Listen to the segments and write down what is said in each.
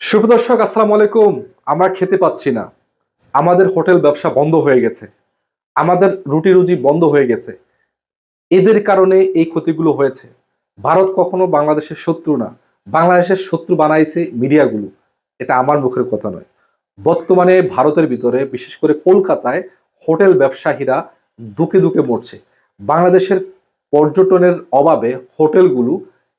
শুভ দর্শক, আসসালামু আলাইকুম। আমরা খেতে পাচ্ছি না, আমাদের হোটেল ব্যবসা বন্ধ হয়ে গেছে, আমাদের রুটি রুজি বন্ধ হয়ে গেছে। এদের কারণে এই ক্ষতিগুলো হয়েছে। ভারত কখনো বাংলাদেশের শত্রু না, বাংলাদেশের শত্রু বানাইছে মিডিয়াগুলো। এটা আমার মুখের কথা নয়। বর্তমানে ভারতের ভিতরে, বিশেষ করে কলকাতায়, হোটেল ব্যবসায়ীরা দুকে দুকে মরছে। বাংলাদেশের পর্যটনের অভাবে হোটেলগুলো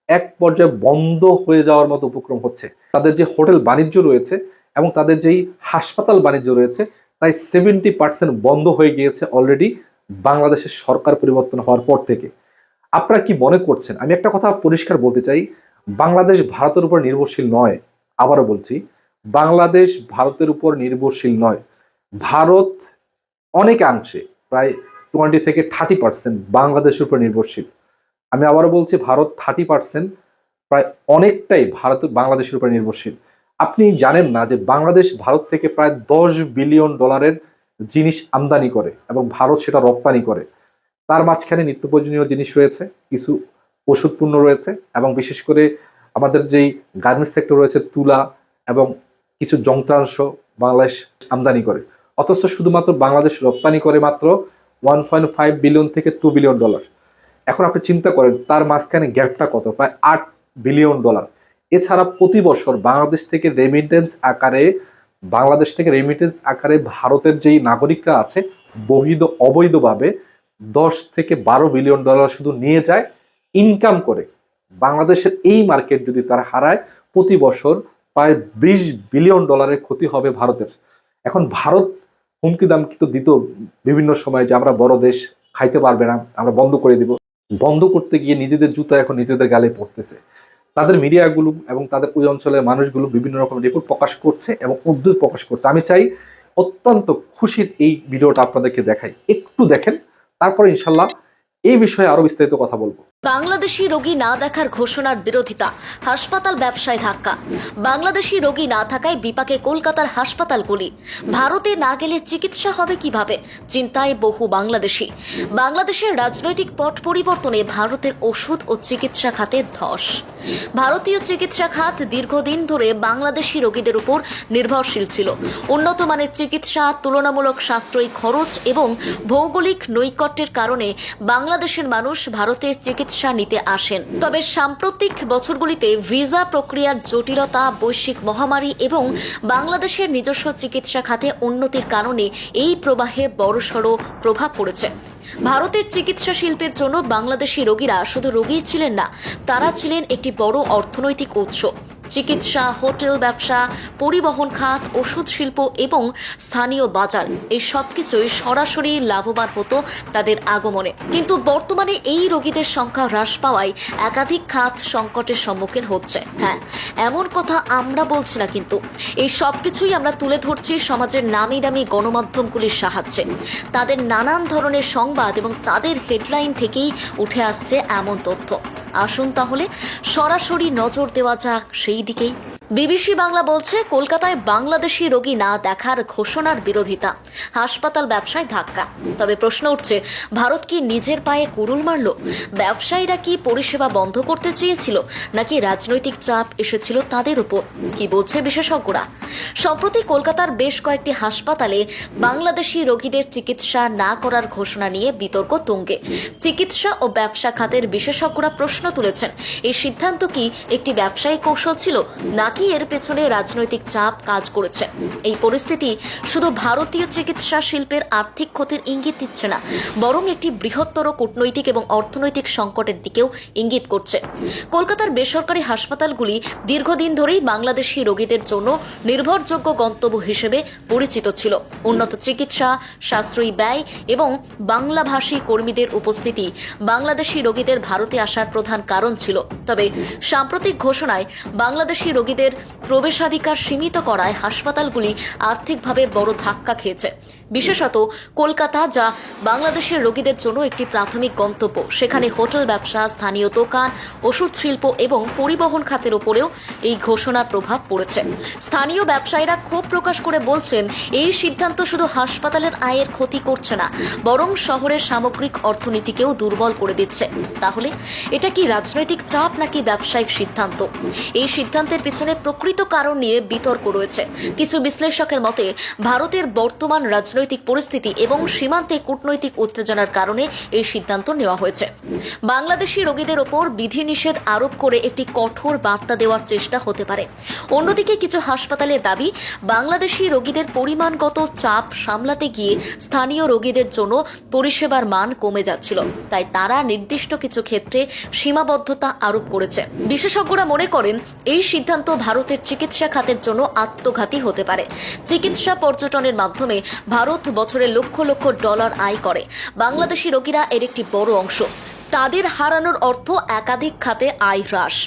এক পর্যায়ে বন্ধ হয়ে যাওয়ার মতো উপক্রম হচ্ছে। তাদের যে হোটেল বাণিজ্য রয়েছে এবং তাদের যেই হাসপাতাল বাণিজ্য রয়েছে, তাই 70% বন্ধ হয়ে গিয়েছে অলরেডি বাংলাদেশের সরকার পরিবর্তন হওয়ার পর থেকে। আপনারা কি মনে করছেন? আমি একটা কথা পরিষ্কার বলতে চাই, বাংলাদেশ ভারতের উপর নির্ভরশীল নয়। আবারও বলছি, বাংলাদেশ ভারতের উপর নির্ভরশীল নয়। ভারত অনেকাংশে, প্রায় 20 থেকে 30% বাংলাদেশের উপর নির্ভরশীল। আমি আবারও বলছি, ভারত 30%, প্রায় অনেকটাই ভারত বাংলাদেশের উপর নির্ভরশীল। আপনি জানেন না যে বাংলাদেশ ভারত থেকে প্রায় $10 বিলিয়ন জিনিস আমদানি করে এবং ভারত সেটা রপ্তানি করে। তার মাঝখানে নিত্য প্রয়োজনীয় জিনিস রয়েছে, কিছু ওষুধ পণ্য রয়েছে, এবং বিশেষ করে আমাদের যেই গার্মেন্টস সেক্টর রয়েছে, তুলা এবং কিছু যন্ত্রাংশ বাংলাদেশ আমদানি করে। অথচ শুধুমাত্র বাংলাদেশ রপ্তানি করে মাত্র 1.5 বিলিয়ন থেকে $2 বিলিয়ন। এখন আপনি চিন্তা করেন তার মাঝখানে গ্যাপটা কত, প্রায় $8 বিলিয়ন। এছাড়া প্রতি বছর বাংলাদেশ থেকে রেমিটেন্স আকারে ভারতের যেই নাগরিকরা আছে, অবৈধভাবে $10 থেকে $12 বিলিয়ন শুধু নিয়ে যায়, ইনকাম করে। বাংলাদেশের এই মার্কেট যদি তারা হারায়, প্রতি বছর প্রায় $20 বিলিয়ন ক্ষতি হবে ভারতের। এখন ভারত হুমকি দামকি তো দিত বিভিন্ন সময় যে আমরা বড় দেশ, খাইতে পারবে না, আমরা বন্ধ করে দিব। বন্ধ করতে গিয়ে নিজেদের জুতা এখন নিজেদের গালে পড়তেছে। তাদের মিডিয়াগুলো এবং তাদের ওই অঞ্চলের মানুষগুলো বিভিন্ন রকম রিপোর্ট প্রকাশ করছে এবং উদ্বেগ প্রকাশ করছে। আমি চাই অত্যন্ত খুশির এই ভিডিওটা আপনাদেরকে দেখাই, একটু দেখেন, তারপরে ইনশাল্লাহ এই বিষয়ে আরো বিস্তারিত কথা বলবো। বাংলাদেশি রোগী না দেখার ঘোষণার বিরোধিতা, হাসপাতাল ব্যবসায় ধাক্কা। বাংলাদেশি রোগী না থাকায় বিপাকে কলকাতার হাসপাতালগুলি। ভারতে না গেলে চিকিৎসা হবে কিভাবে, চিন্তায় বহু বাংলাদেশি। বাংলাদেশের রাজনৈতিক পট পরিবর্তনে ভারতের ওষুধ ও চিকিৎসা খাতে ধস। ভারতীয় চিকিৎসা খাত দীর্ঘদিন ধরে বাংলাদেশি রোগীদের উপর নির্ভরশীল ছিল। উন্নত মানের চিকিৎসা, তুলনামূলক সাশ্রয়ী খরচ এবং ভৌগোলিক নৈকট্যের কারণে বাংলাদেশের মানুষ ভারতে চিকিৎসা নিতে আসেন। তবে সাম্প্রতিক বছরগুলিতে ভিসা প্রক্রিয়ার জটিলতা, বৈশ্বিক মহামারী এবং বাংলাদেশের নিজস্ব চিকিৎসা খাতে উন্নতির কারণে এই প্রবাহে বড়সড় প্রভাব পড়েছে। ভারতের চিকিৎসা শিল্পের জন্য বাংলাদেশি রোগীরা শুধু রোগীই ছিলেন না, তারা ছিলেন একটি বড় অর্থনৈতিক উৎস। চিকিৎসা, হোটেল ব্যবসা, পরিবহন খাত, ওষুধ শিল্প এবং স্থানীয় বাজার, এই সবকিছুই সরাসরি লাভবান হতো তাদের আগমনে। কিন্তু বর্তমানে এই রোগীদের সংখ্যা হ্রাস পাওয়ায় একাধিক খাত সংকটের সম্মুখীন হচ্ছে। হ্যাঁ, এমন কথা আমরা বলছি না, কিন্তু এই সবকিছুই আমরা তুলে ধরছি সমাজের নামি দামি গণমাধ্যমগুলির সাহায্যে। তাদের নানান ধরনের সংবাদ এবং তাদের হেডলাইন থেকেই উঠে আসছে এমন তথ্য। আসুন তাহলে সরাসরি নজর দেওয়া যাক সেই দিকেই। বিবিসি বাংলা বলছে, কলকাতায় বাংলাদেশি রোগী না দেখার ঘোষণার বিরোধিতা, হাসপাতাল ব্যবসায় ধাক্কা। তবে প্রশ্ন উঠছে, ভারত কি নিজের পায়ে কুড়ুল মারল? ব্যবসায়ীরা কি পরিষেবা বন্ধ করতে চেয়েছিল, নাকি রাজনৈতিক চাপ এসেছিল তাদের উপর? কি বলছে বিশেষজ্ঞরা? সম্প্রতি কলকাতার বেশ কয়েকটি হাসপাতালে বাংলাদেশি রোগীদের চিকিৎসা না করার ঘোষণা নিয়ে বিতর্ক তুঙ্গে। চিকিৎসা ও ব্যবসা খাতের বিশেষজ্ঞরা প্রশ্ন তুলেছেন, এই সিদ্ধান্ত কি একটি ব্যবসায়িক কৌশল ছিল, নাকি এর পেছনে রাজনৈতিক চাপ কাজ করেছে? এই পরিস্থিতি শুধু ভারতীয় চিকিৎসা শিল্পের আর্থিক ক্ষতির ইঙ্গিত দিচ্ছে না, বরং একটি বৃহত্তর কূটনৈতিক এবং অর্থনৈতিক সংকটের দিকেও ইঙ্গিত করছে। কলকাতার বেসরকারি হাসপাতালগুলি দীর্ঘদিন ধরেই বাংলাদেশি রোগীদের জন্য নির্ভরযোগ্য গন্তব্য হিসেবে পরিচিত ছিল। উন্নত চিকিৎসা, সাশ্রয়ী ব্যয় এবং বাংলাভাষী কর্মীদের উপস্থিতি বাংলাদেশি রোগীদের ভারতে আসার প্রধান কারণ ছিল। তবে সাম্প্রতিক ঘোষণায় বাংলাদেশি রোগীদের প্রবেশাধিকার সীমিত করায় হাসপাতালগুলি আর্থিকভাবে বড় ধাক্কা খেয়েছে। বিশেষত কলকাতা, যা বাংলাদেশের রোগীদের জন্য একটি প্রাথমিক গন্তব্য, সেখানে হোটেল ব্যবসা, স্থানীয় দোকান, ওষুধ শিল্প এবং পরিবহন খাতের উপরেও এই ঘোষণার প্রভাব পড়েছে। স্থানীয় ব্যবসায়ীরা ক্ষোভ প্রকাশ করে বলছেন, এই সিদ্ধান্ত শুধু হাসপাতালের আয়ের ক্ষতি করছে না, বরং শহরের সামগ্রিক অর্থনীতিকেও দুর্বল করে দিচ্ছে। তাহলে এটা কি রাজনৈতিক চাপ নাকি ব্যবসায়িক সিদ্ধান্ত? এই সিদ্ধান্তের পিছনে প্রকৃত কারণ নিয়ে বিতর্ক রয়েছে। কিছু বিশ্লেষকের মতে ভারতের বর্তমান রাজনৈতিক পরিস্থিতি এবং সীমান্তে কূটনৈতিক উত্তেজনার কারণে এই সিদ্ধান্ত নেওয়া হয়েছে। বাংলাদেশি রোগীদের ওপর বিধিনিষেধ আরোপ করে একটি কঠোর বার্তা দেওয়ার চেষ্টা হতে পারে। অন্যদিকে কিছু হাসপাতালের দাবি, বাংলাদেশি রোগীদের পরিমাণগত চাপ সামলাতে গিয়ে স্থানীয় রোগীদের জন্য পরিষেবার মান কমে যাচ্ছিল, তাই তারা নির্দিষ্ট কিছু ক্ষেত্রে সীমাবদ্ধতা আরোপ করেছে। বিশেষজ্ঞরা মনে করেন এই সিদ্ধান্ত ভারতের চিকিৎসা খাতের জন্য আত্মঘাতী হতে পারে। চিকিৎসা পর্যটনের মাধ্যমে ভারত বছরে লক্ষ লক্ষ ডলার আয় করে। বাংলাদেশি রোগীরা এর একটি বড় অংশ। তাদের হারানোর অর্থ একাধিক খাতে আয় হ্রাস।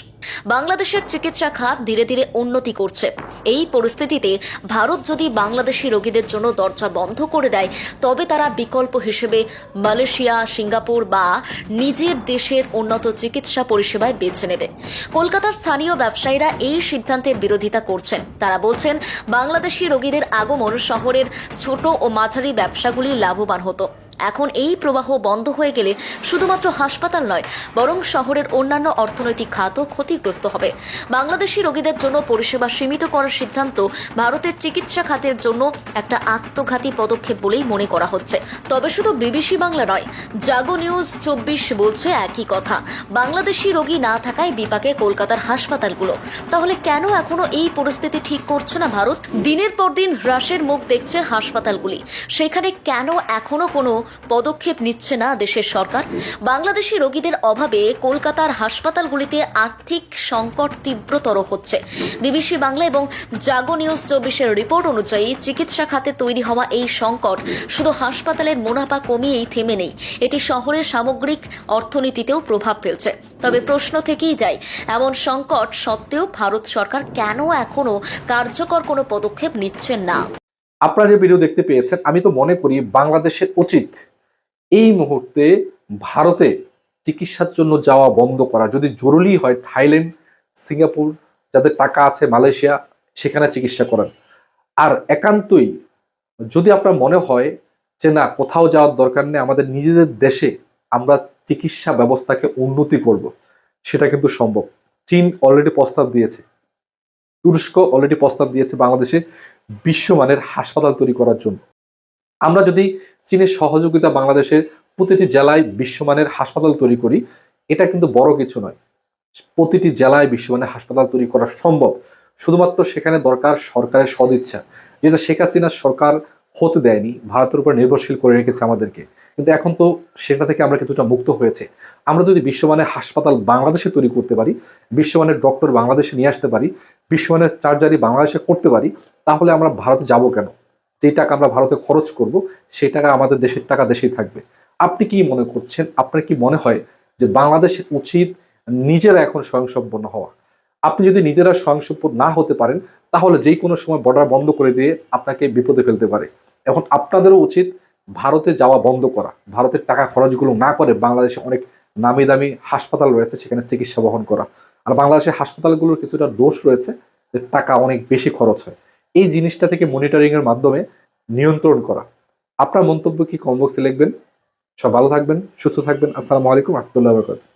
বাংলাদেশের চিকিৎসা খাত ধীরে ধীরে উন্নতি করছে। এই পরিস্থিতিতে ভারত যদি বাংলাদেশি রোগীদের জন্য দরজা বন্ধ করে দেয়, তবে তারা বিকল্প হিসেবে মালয়েশিয়া, সিঙ্গাপুর বা নিজের দেশের উন্নত চিকিৎসা পরিষেবায় বেছে নেবে। কলকাতার স্থানীয় ব্যবসায়ীরা এই সিদ্ধান্তের বিরোধিতা করছেন। তারা বলছেন, বাংলাদেশি রোগীদের আগমন শহরের ছোট ও মাঝারি ব্যবসাগুলি লাভবান হতো। এখন এই প্রবাহ বন্ধ হয়ে গেলে শুধুমাত্র হাসপাতাল নয়, বরং শহরের অন্যান্য অর্থনৈতিক খাতও ক্ষতিগ্রস্ত হবে। বাংলাদেশি রোগীদের জন্য পরিষেবা সীমিত করার সিদ্ধান্ত ভারতের চিকিৎসা খাতের জন্য একটা আত্মঘাতী পদক্ষেপ বলেই মনে করা হচ্ছে। তবে শুধু বিবিসি বাংলা নয়, জাগো নিউজ 24 বলছে একই কথা। বাংলাদেশি রোগী না থাকায় বিপাকে কলকাতার হাসপাতালগুলো। তাহলে কেন এখনো এই পরিস্থিতি ঠিক করছে না ভারত? দিনের পর দিন হ্রাসের মুখ দেখছে হাসপাতালগুলি, সেখানে কেন এখনো কোনো পদক্ষেপ নিচ্ছে না দেশের সরকার? বাংলাদেশি রোগীদের অভাবে কলকাতার হাসপাতালগুলিতে আর্থিক সংকট তীব্রতর হচ্ছে। বিবিসি বাংলা এবং জাগো নিউজ 24-এর রিপোর্ট অনুযায়ী চিকিৎসা খাতে তৈরি হওয়া এই সংকট শুধু হাসপাতালের মুনাফা কমিয়েই থেমে নেই, এটি শহরের সামগ্রিক অর্থনীতিতেও প্রভাব ফেলছে। তবে প্রশ্ন থেকেই যায়, এমন সংকট সত্ত্বেও ভারত সরকার কেন এখনো কার্যকর কোনো পদক্ষেপ নিচ্ছেন না? আপনারা যে ভিডিও দেখতে পেয়েছেন, আমি তো মনে করি বাংলাদেশের উচিত এই মুহূর্তে ভারতে চিকিৎসার জন্য যাওয়া বন্ধ করা। যদি জরুরি হয় থাইল্যান্ড, সিঙ্গাপুর, যাদের টাকা আছে, মালয়েশিয়া, সেখানে চিকিৎসা করান। আর একান্তই যদি আপনার মনে হয় যে না, কোথাও যাওয়ার দরকার নেই, আমাদের নিজেদের দেশে আমরা চিকিৎসা ব্যবস্থাকে উন্নতি করব, সেটা কিন্তু সম্ভব। চীন অলরেডি প্রস্তাব দিয়েছে, তুরস্ক অলরেডি প্রস্তাব দিয়েছে বাংলাদেশে বিশ্বমানের হাসপাতাল তৈরি করার জন্য। আমরা যদি চীনের সহযোগিতা বাংলাদেশের প্রতিটি জেলায় বিশ্বমানের হাসপাতাল তৈরি করি, এটা কিন্তু বড় কিছু নয়। প্রতিটি জেলায় বিশ্বমানের হাসপাতাল তৈরি করা সম্ভব, শুধুমাত্র সেখানে দরকার সরকারের সদিচ্ছা, যেটা শেখ হাসিনার সরকার হতে দেয়নি, ভারতের উপর নির্ভরশীল করে রেখেছে আমাদেরকে। কিন্তু এখন তো সেটা থেকে আমরা কিছুটা মুক্ত হয়েছে। আমরা যদি বিশ্বমানের হাসপাতাল বাংলাদেশে তৈরি করতে পারি, বিশ্বমানের ডক্টর বাংলাদেশে নিয়ে আসতে পারি, বিশ্বমানের সার্জারি বাংলাদেশে করতে পারি, তাহলে আমরা ভারতে যাব কেন? যে টাকা আমরা ভারতে খরচ করব, সেই টাকা আমাদের দেশের টাকা দেশেই থাকবে। আপনি কি মনে করছেন? আপনার কি মনে হয় যে বাংলাদেশের উচিত নিজেরা এখন স্বয়ংসম্পন্ন হওয়া? আপনি যদি নিজেরা স্বয়ংসম্পন্ন না হতে পারেন, তাহলে যে কোনো সময় বর্ডার বন্ধ করে দিয়ে আপনাকে বিপদে ফেলতে পারে। এখন আপনাদেরও উচিত ভারতে যাওয়া বন্ধ করা, ভারতের টাকা খরচগুলো না করে বাংলাদেশে অনেক নামি দামি হাসপাতাল রয়েছে, সেখানে চিকিৎসা বহন করা। আর বাংলাদেশের হাসপাতালগুলোর কিছুটা দোষ রয়েছে যে টাকা অনেক বেশি খরচ হয়। এই জিনিসটা থেকে মনিটরিং এর মাধ্যমে নিয়ন্ত্রণ করা। আপনার মন্তব্য কি কমেন্ট বক্সে লিখবেন। সব ভালো থাকবেন, সুস্থ থাকবেন। আসসালামু আলাইকুম ওয়া রাহমাতুল্লাহি ওয়া বারাকাতুহু।